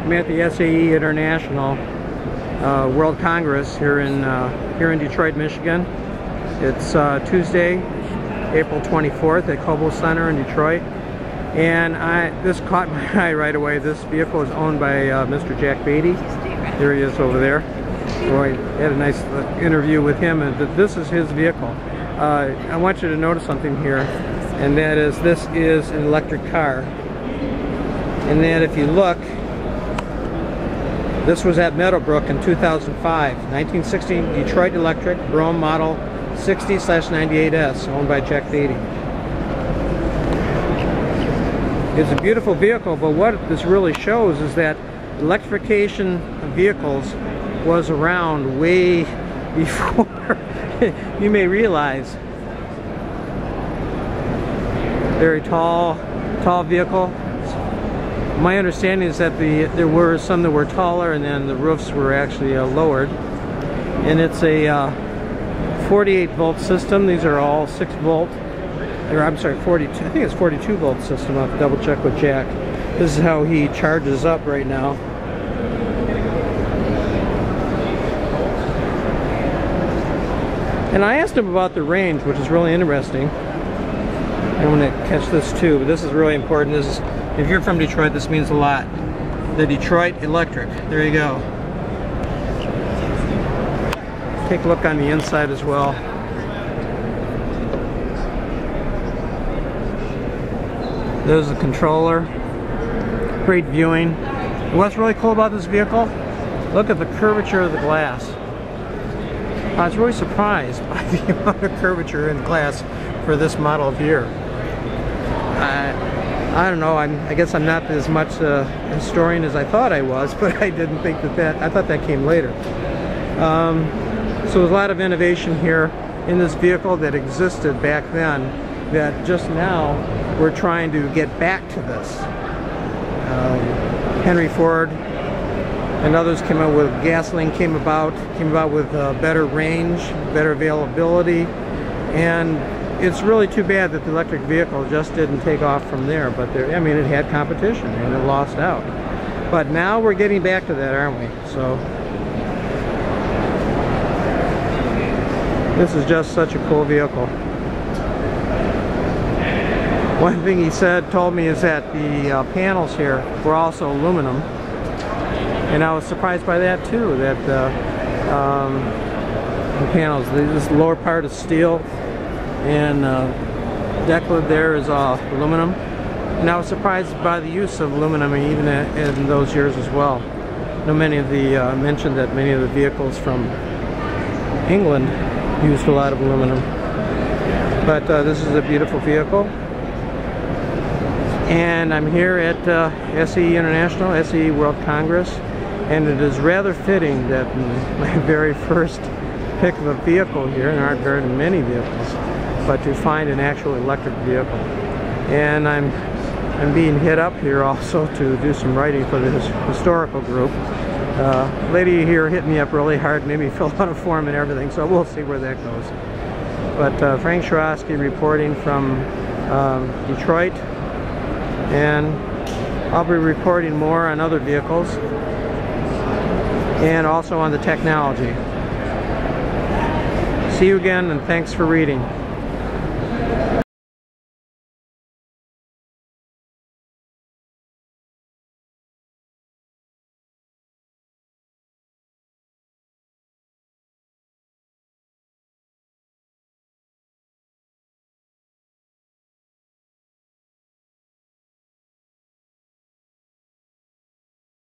I'm at the SAE International World Congress here in Detroit, Michigan. It's Tuesday, April 24th at Cobo Center in Detroit. And this caught my eye right away. This vehicle is owned by Mr. Jack Beatty. There he is over there. So I had a nice interview with him, and this is his vehicle. I want you to notice something here, and that is this is an electric car. And then if you look, this was at Meadowbrook in 2005. 1916 Detroit Electric Brougham model 60/98S, owned by Jack Beatty. It's a beautiful vehicle, but what this really shows is that electrification of vehicles was around way before you may realize. Very tall vehicle. My understanding is that there were some that were taller, and then the roofs were actually lowered. And it's a 48 volt system. These are all 6 volt. Or I'm sorry, 42. I think it's 42 volt system. I'll have to double check with Jack. This is how he charges up right now. And I asked him about the range, which is really interesting. I'm going to catch this too, but this is really important. This is, if you're from Detroit, this means a lot. The Detroit Electric. There you go. Take a look on the inside as well. There's the controller. Great viewing. And what's really cool about this vehicle? Look at the curvature of the glass. I was really surprised by the amount of curvature in the glass for this model of year. I don't know. I guess I'm not as much a historian as I thought I was, but I didn't think I thought that came later. So there's a lot of innovation here in this vehicle that existed back then, that just now we're trying to get back to this. Henry Ford and others came out with gasoline, came about with better range, better availability, and it's really too bad that the electric vehicle just didn't take off from there. But I mean, it had competition and it lost out. But now we're getting back to that, aren't we? So this is just such a cool vehicle. One thing he told me is that the panels here were also aluminum, and I was surprised by that too. That the panels, this lower part is steel, and deck lid there is aluminum. And I was surprised by the use of aluminum even in those years as well. I know many of the mentioned that many of the vehicles from England used a lot of aluminum. But this is a beautiful vehicle. And I'm here at SAE International, SAE World Congress, and it is rather fitting that my very first pick of a vehicle here, and there aren't very many vehicles, but to find an actual electric vehicle. And I'm being hit up here also to do some writing for the historical group. Lady here hit me up really hard, made me fill out a form and everything, so we'll see where that goes. But Frank Sherosky reporting from Detroit, and I'll be reporting more on other vehicles and also on the technology. See you again, and thanks for reading.